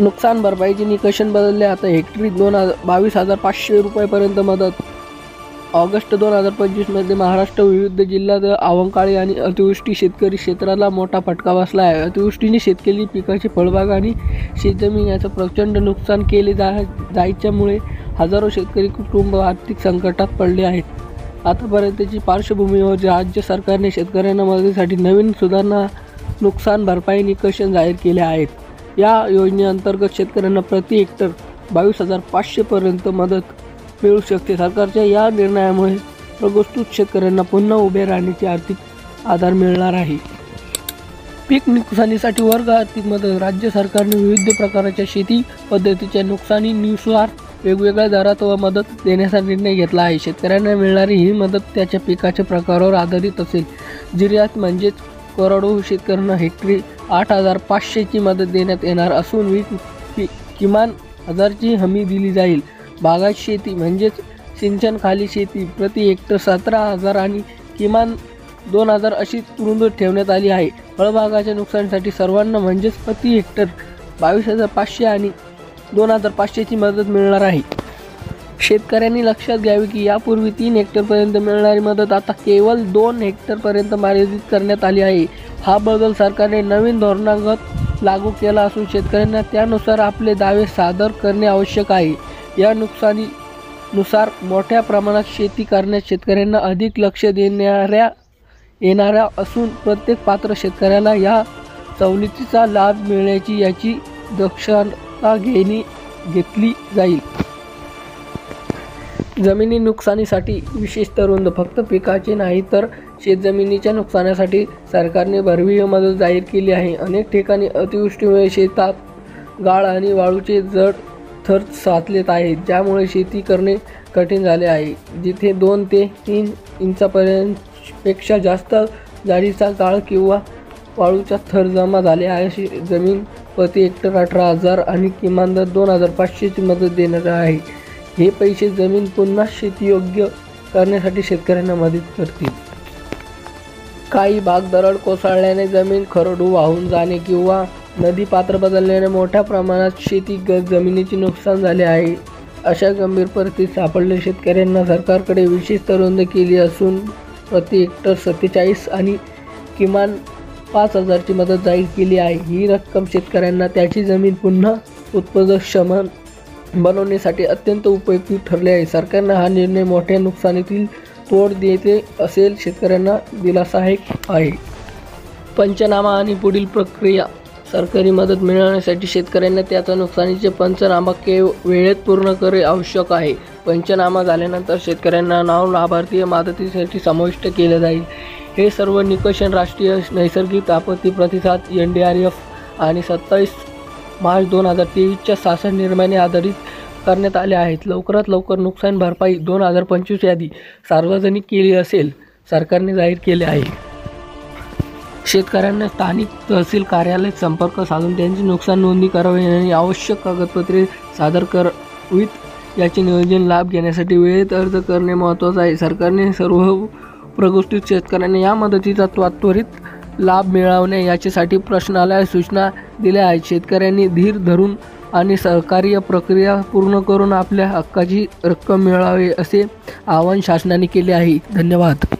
नुकसान भरपाईचे निकष बदलले। आता हेक्टरी 22,500 रुपयापर्यंत मदत। ऑगस्ट 2025 मध्ये महाराष्ट्र विविध जिल्ह्यात अवकाळी आणि अतिवृष्टी शेतकरी क्षेत्राला मोठा फटका बसला आहे। अतिवृष्टीने शेतकरी पिकाची फळबाग आणि शेतजमीन याचं प्रचंड नुकसान केले जायच्यामुळे हजारो शेतकरी कुटुंब आर्थिक संकटात पडले आहेत। आतापर्यंतची पार्श्वभूमीवर राज्य सरकारने शेतकऱ्यांना मदतीसाठी नवीन सुधारणा नुकसान भरपाई निकष जाहीर केले आहेत। या योजनेअंतर्गत शेतकऱ्यांना प्रति हेक्टर 22,500 पर्यंत मदत मिळू शकते। सरकारच्या या निर्णयामुळे प्रगोस्तुत शेतकऱ्यांना पुन्हा उभे राहण्याची आर्थिक आधार मिळणार आहे। पीक नुकसानीसाठी वर्ग आर्थिक मदत। राज्य सरकारने विविध प्रकारच्या शेती पद्धतीच्या नुकसानीनुसार वेगवेगळ्या दरात व मदत देण्याचा निर्णय घेतला आहे। शेतकऱ्यांना मिळणारी ही मदत त्याच्या पिकाच्या प्रकारावर आधारित असेल। जिऱ्यात म्हणजेच कोरडवाहू शेतकऱ्यांना हेक्टरी 8,500 ची मदत देण्यात येणार असून किमान 1,000 ची हमी दिली जाईल। बागायत शेती म्हणजेच सिंचनखाली शेती प्रति हेक्टर 17,000 आणि किमान 2,000 अशी तुरुंदत ठेवण्यात आली आहे। फळबागाच्या नुकसानीसाठी सर्वांना म्हणजेच प्रति हेक्टर 22,500 आणि 2,500 ची मदत मिळणार आहे। शेतकऱ्यांनी लक्षात घ्यावे की यापूर्वी 3 हेक्टरपर्यंत मिळणारी मदत आता केवळ 2 हेक्टरपर्यंत मर्यादित करण्यात आली आहे। हा बदल सरकारने नवीन धोरणागत लागू केला असून शेतकऱ्यांना त्यानुसार आपले दावे सादर करणे आवश्यक आहे। या नुकसानीनुसार मोठ्या प्रमाणात शेती करण्यास शेतकऱ्यांना अधिक लक्ष येणाऱ्या असून प्रत्येक पात्र शेतकऱ्याला या सवलतीचा लाभ मिळण्याची याची दक्षता घेतली जाईल। जमिनी नुकसानीसाठी विशेष रुंद फक्त पिकाचे नाही तर शेतजमिनीच्या नुकसानासाठी सरकारने भरवीय मदत जाहीर केली आहे। अनेक ठिकाणी अतिवृष्टीमुळे शेतात गाळ आणि वाळूचे जड थर साचलेत आहेत, ज्यामुळे शेती करणे कठीण झाले आहे। जिथे 2 ते 3 इंचापेक्षा जास्त जाडीचा गाळ किंवा वाळूचा थर जमा झाले आहे अशी जमीन प्रति हेक्टर 18,000 आणि किमान दर 2,500 ची मदत देणार आहे। हे पैसे जमीन पुन्हा शेतीयोग्य करण्यासाठी शेतकऱ्यांना मदत करतील। काही भाग दरड कोसळल्याने जमीन खरडू वाहून जाणे किंवा नदी पात्र बदलल्याने मोठ्या प्रमाणात शेतीगत जमिनीचे नुकसान झाले आहे। अशा गंभीर परिस्थितीत सापडलेल्या शेतकऱ्यांना सरकारकडे विशेष तरतूद केली असून प्रति हेक्टर 47 आणि किमान 5,000 ची मदत जाहीर केली आहे। ही रक्कम शेतकऱ्यांना त्याची जमीन पुन्हा उत्पादनक्षम बनवण्यासाठी अत्यंत उपयुक्त ठरले आहे। सरकारने हा निर्णय मोठ्या नुकसानीतील तोड देते असेल शेतकऱ्यांना दिलासादायक आहे। पंचनामा आणि पुढील प्रक्रिया। सरकारी मदत मिळवण्यासाठी शेतकऱ्यांना त्याचा नुकसानीचे पंचनामा वेळेत पूर्ण करणे आवश्यक आहे। पंचनामा झाल्यानंतर शेतकऱ्यांना नाव लाभार्थी मदतीसाठी समाविष्ट केले जाईल। हे सर्व निकष राष्ट्रीय नैसर्गिक आपत्ती प्रतिसाद NDRF आणि 27 मार्च 2023 च्या शासन निर्णयाने आधारित करण्यात आले आहेत। लवकरात लवकर नुकसान भरपाई 2025 यादी सार्वजनिक केली असेल सरकारने जाहीर केले आहे। शेतकऱ्यांना स्थानिक तहसील कार्यालयात संपर्क साधून त्यांची नुकसान नोंदणी करावी आणि आवश्यक कागदपत्रे सादर करावीत। याचे नियोजन लाभ घेण्यासाठी वेळेत अर्ज करणे महत्त्वाचे आहे। सरकारने सर्व प्रगोष्ठित शेतकऱ्यांना या मदतीचा त्वरित लाभ मिळवणे याच्यासाठी प्रश्नालय सूचना दिल्या आहेत। शेतकऱ्यांनी धीर धरून आणि सहकार्य प्रक्रिया पूर्ण करून आपल्या हक्काची रक्कम मिळवावी असे आवाहन शासनाने केले आहे। धन्यवाद।